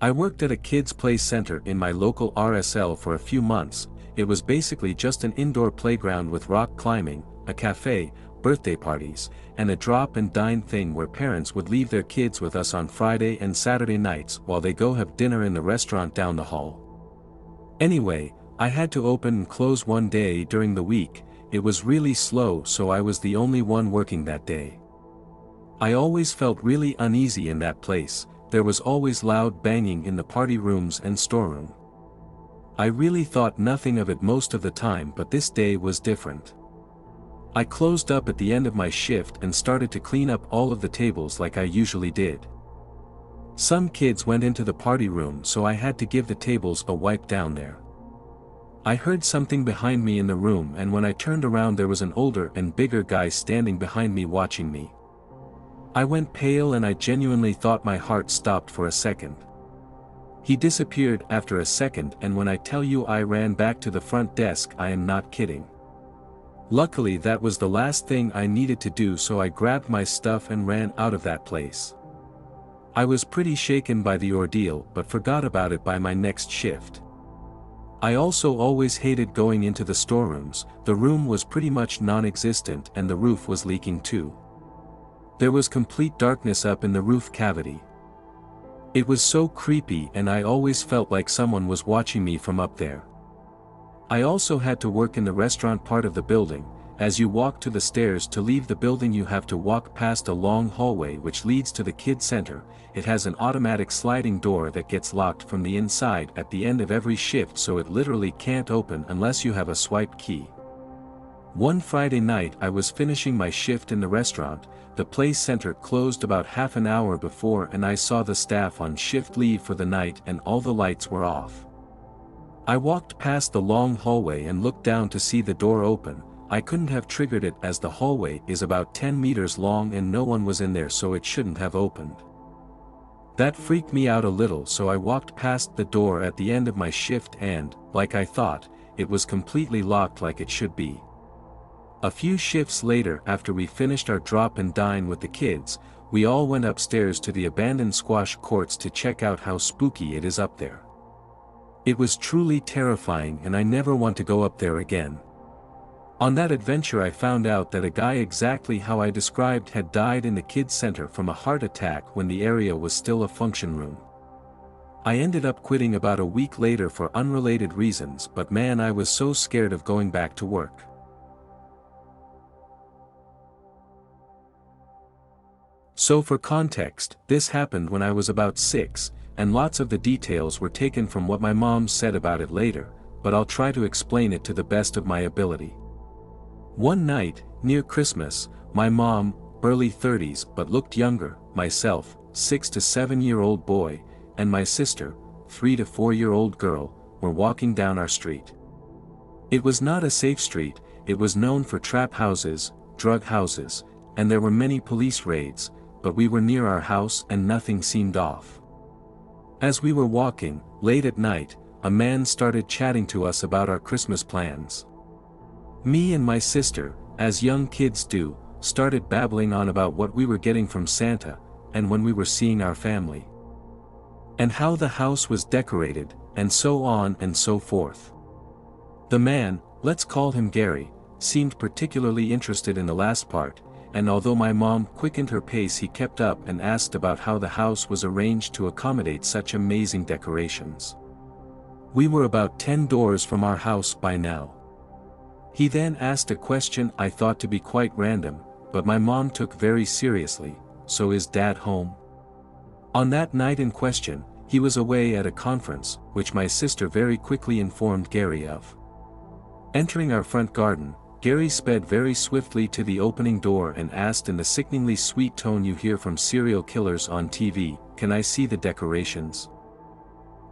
I worked at a kids' play center in my local RSL for a few months. It was basically just an indoor playground with rock climbing, a cafe, birthday parties, and a drop and dine thing where parents would leave their kids with us on Friday and Saturday nights while they go have dinner in the restaurant down the hall. Anyway, I had to open and close one day during the week. It was really slow, so I was the only one working that day. I always felt really uneasy in that place. There was always loud banging in the party rooms and storeroom. I really thought nothing of it most of the time, but this day was different. I closed up at the end of my shift and started to clean up all of the tables like I usually did. Some kids went into the party room, so I had to give the tables a wipe down there. I heard something behind me in the room, and when I turned around there was an older and bigger guy standing behind me watching me. I went pale and I genuinely thought my heart stopped for a second. He disappeared after a second, and when I tell you I ran back to the front desk, I am not kidding. Luckily that was the last thing I needed to do, so I grabbed my stuff and ran out of that place. I was pretty shaken by the ordeal, but forgot about it by my next shift. I also always hated going into the storerooms. The room was pretty much non-existent and the roof was leaking too. There was complete darkness up in the roof cavity. It was so creepy, and I always felt like someone was watching me from up there. I also had to work in the restaurant part of the building. As you walk to the stairs to leave the building, you have to walk past a long hallway which leads to the kids center. It has an automatic sliding door that gets locked from the inside at the end of every shift, so it literally can't open unless you have a swipe key. One Friday night I was finishing my shift in the restaurant. The play center closed about half an hour before, and I saw the staff on shift leave for the night and all the lights were off. I walked past the long hallway and looked down to see the door open. I couldn't have triggered it as the hallway is about 10 meters long and no one was in there, so it shouldn't have opened. That freaked me out a little, so I walked past the door at the end of my shift and, like I thought, it was completely locked like it should be. A few shifts later, after we finished our drop and dine with the kids, we all went upstairs to the abandoned squash courts to check out how spooky it is up there. It was truly terrifying and I never want to go up there again. On that adventure I found out that a guy exactly how I described had died in the kids center from a heart attack when the area was still a function room. I ended up quitting about a week later for unrelated reasons, but man, I was so scared of going back to work. So for context, this happened when I was about 6, and lots of the details were taken from what my mom said about it later, but I'll try to explain it to the best of my ability. One night, near Christmas, my mom, early 30s but looked younger, myself, 6 to 7-year-old boy, and my sister, 3 to 4-year-old girl, were walking down our street. It was not a safe street. It was known for trap houses, drug houses, and there were many police raids, but we were near our house and nothing seemed off. As we were walking, late at night, a man started chatting to us about our Christmas plans. Me and my sister, as young kids do, started babbling on about what we were getting from Santa, and when we were seeing our family, and how the house was decorated, and so on and so forth. The man, let's call him Gary, seemed particularly interested in the last part, and although my mom quickened her pace, he kept up and asked about how the house was arranged to accommodate such amazing decorations. We were about 10 doors from our house by now. He then asked a question I thought to be quite random, but my mom took very seriously. So is Dad home? On that night in question, he was away at a conference, which my sister very quickly informed Gary of. Entering our front garden, Gary sped very swiftly to the opening door and asked in the sickeningly sweet tone you hear from serial killers on TV, "Can I see the decorations?"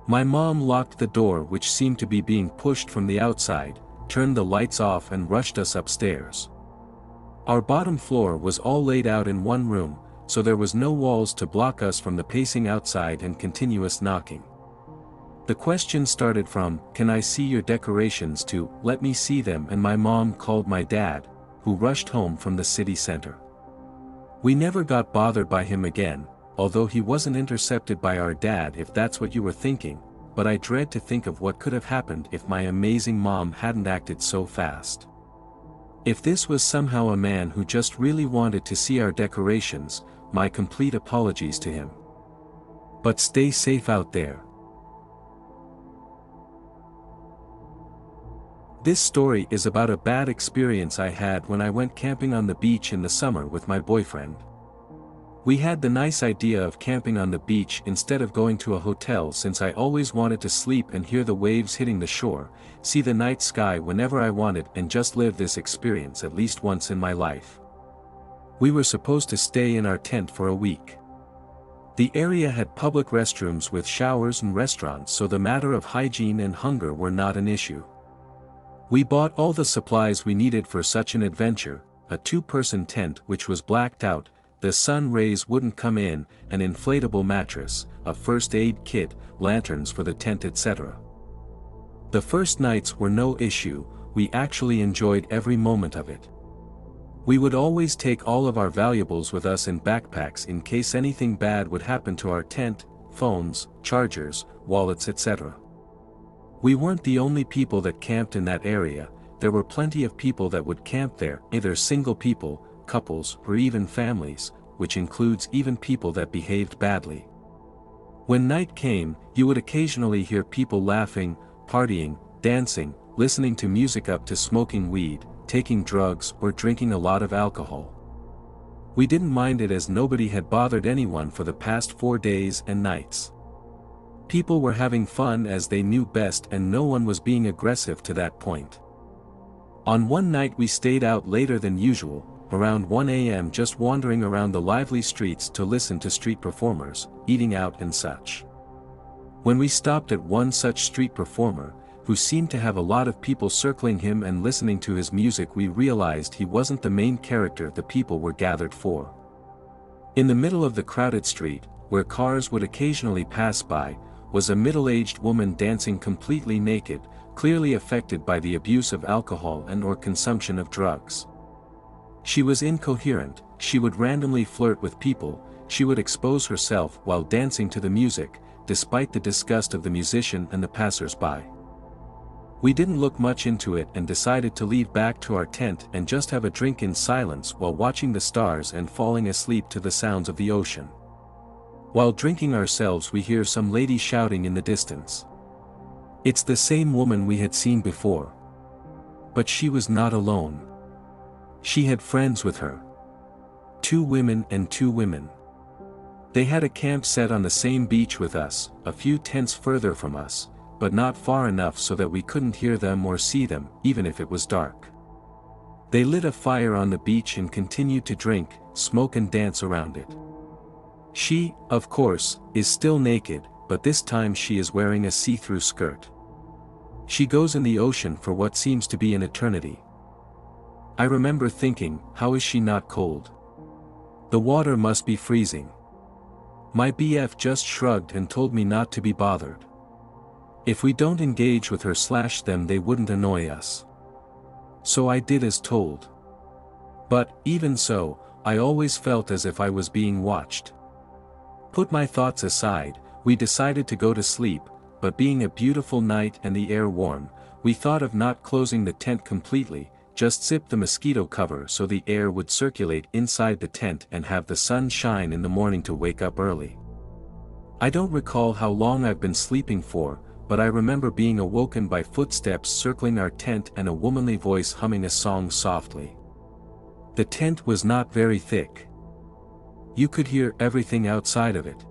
My mom locked the door, which seemed to be being pushed from the outside, turned the lights off and rushed us upstairs. Our bottom floor was all laid out in one room, so there was no walls to block us from the pacing outside and continuous knocking. The question started from, "Can I see your decorations?" to, "Let me see them," and my mom called my dad, who rushed home from the city center. We never got bothered by him again, although he wasn't intercepted by our dad if that's what you were thinking, but I dread to think of what could have happened if my amazing mom hadn't acted so fast. If this was somehow a man who just really wanted to see our decorations, my complete apologies to him. But stay safe out there. This story is about a bad experience I had when I went camping on the beach in the summer with my boyfriend. We had the nice idea of camping on the beach instead of going to a hotel since I always wanted to sleep and hear the waves hitting the shore, see the night sky whenever I wanted and just live this experience at least once in my life. We were supposed to stay in our tent for a week. The area had public restrooms with showers and restaurants, so the matter of hygiene and hunger were not an issue. We bought all the supplies we needed for such an adventure: a 2-person tent which was blacked out, the sun rays wouldn't come in, an inflatable mattress, a first aid kit, lanterns for the tent, etc. The first nights were no issue, we actually enjoyed every moment of it. We would always take all of our valuables with us in backpacks in case anything bad would happen to our tent: phones, chargers, wallets, etc. We weren't the only people that camped in that area, there were plenty of people that would camp there, either single people, couples, or even families, which includes even people that behaved badly. When night came, you would occasionally hear people laughing, partying, dancing, listening to music up to smoking weed, taking drugs, or drinking a lot of alcohol. We didn't mind it as nobody had bothered anyone for the past 4 days and nights. People were having fun as they knew best and no one was being aggressive to that point. On one night we stayed out later than usual, around 1 a.m. just wandering around the lively streets to listen to street performers, eating out and such. When we stopped at one such street performer, who seemed to have a lot of people circling him and listening to his music, we realized he wasn't the main character the people were gathered for. In the middle of the crowded street, where cars would occasionally pass by, was a middle-aged woman dancing completely naked, clearly affected by the abuse of alcohol and/or consumption of drugs. She was incoherent, she would randomly flirt with people, she would expose herself while dancing to the music, despite the disgust of the musician and the passers-by. We didn't look much into it and decided to leave back to our tent and just have a drink in silence while watching the stars and falling asleep to the sounds of the ocean. While drinking ourselves, we hear some lady shouting in the distance. It's the same woman we had seen before. But she was not alone. She had friends with her. 2 women and 2 women. They had a camp set on the same beach with us, a few tents further from us, but not far enough so that we couldn't hear them or see them, even if it was dark. They lit a fire on the beach and continued to drink, smoke and dance around it. She, of course, is still naked, but this time she is wearing a see-through skirt. She goes in the ocean for what seems to be an eternity. I remember thinking, how is she not cold? The water must be freezing. My BF just shrugged and told me not to be bothered. If we don't engage with her / them, they wouldn't annoy us. So I did as told. But, even so, I always felt as if I was being watched. Put my thoughts aside, we decided to go to sleep, but being a beautiful night and the air warm, we thought of not closing the tent completely, just zip the mosquito cover so the air would circulate inside the tent and have the sun shine in the morning to wake up early. I don't recall how long I've been sleeping for, but I remember being awoken by footsteps circling our tent and a womanly voice humming a song softly. The tent was not very thick. You could hear everything outside of it.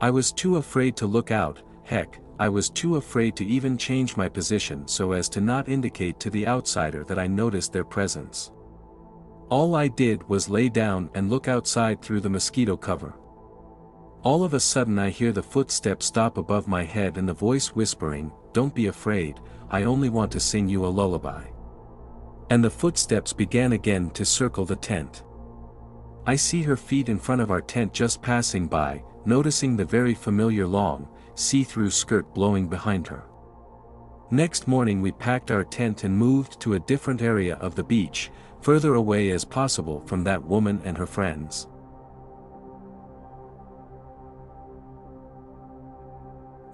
I was too afraid to look out, heck, I was too afraid to even change my position so as to not indicate to the outsider that I noticed their presence. All I did was lay down and look outside through the mosquito cover. All of a sudden I hear the footsteps stop above my head and the voice whispering, "Don't be afraid, I only want to sing you a lullaby." And the footsteps began again to circle the tent. I see her feet in front of our tent just passing by, noticing the very familiar long, see-through skirt blowing behind her. Next morning we packed our tent and moved to a different area of the beach, further away as possible from that woman and her friends.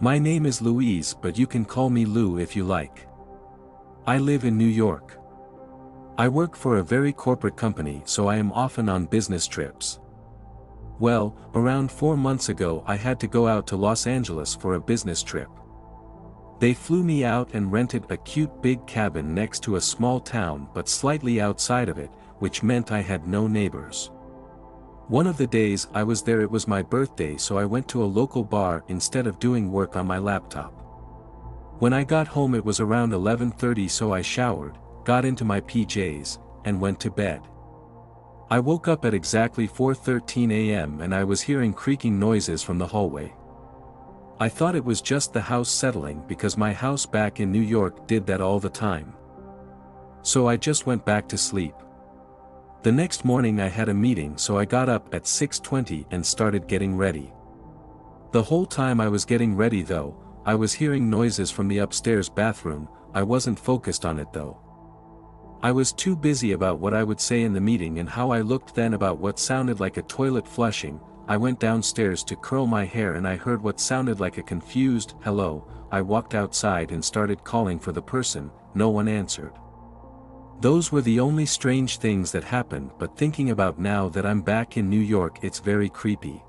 My name is Louise, but you can call me Lou if you like. I live in New York. I work for a very corporate company, so I am often on business trips. Well, around 4 months ago I had to go out to Los Angeles for a business trip. They flew me out and rented a cute big cabin next to a small town but slightly outside of it, which meant I had no neighbors. One of the days I was there it was my birthday, so I went to a local bar instead of doing work on my laptop. When I got home it was around 11:30, so I showered, got into my PJs, and went to bed. I woke up at exactly 4:13 a.m. and I was hearing creaking noises from the hallway. I thought it was just the house settling because my house back in New York did that all the time. So I just went back to sleep. The next morning I had a meeting, so I got up at 6:20 and started getting ready. The whole time I was getting ready though, I was hearing noises from the upstairs bathroom. I wasn't focused on it though. I was too busy about what I would say in the meeting and how I looked then about what sounded like a toilet flushing. I went downstairs to curl my hair and I heard what sounded like a confused hello. I walked outside and started calling for the person. No one answered. Those were the only strange things that happened, but thinking about now that I'm back in New York, it's very creepy.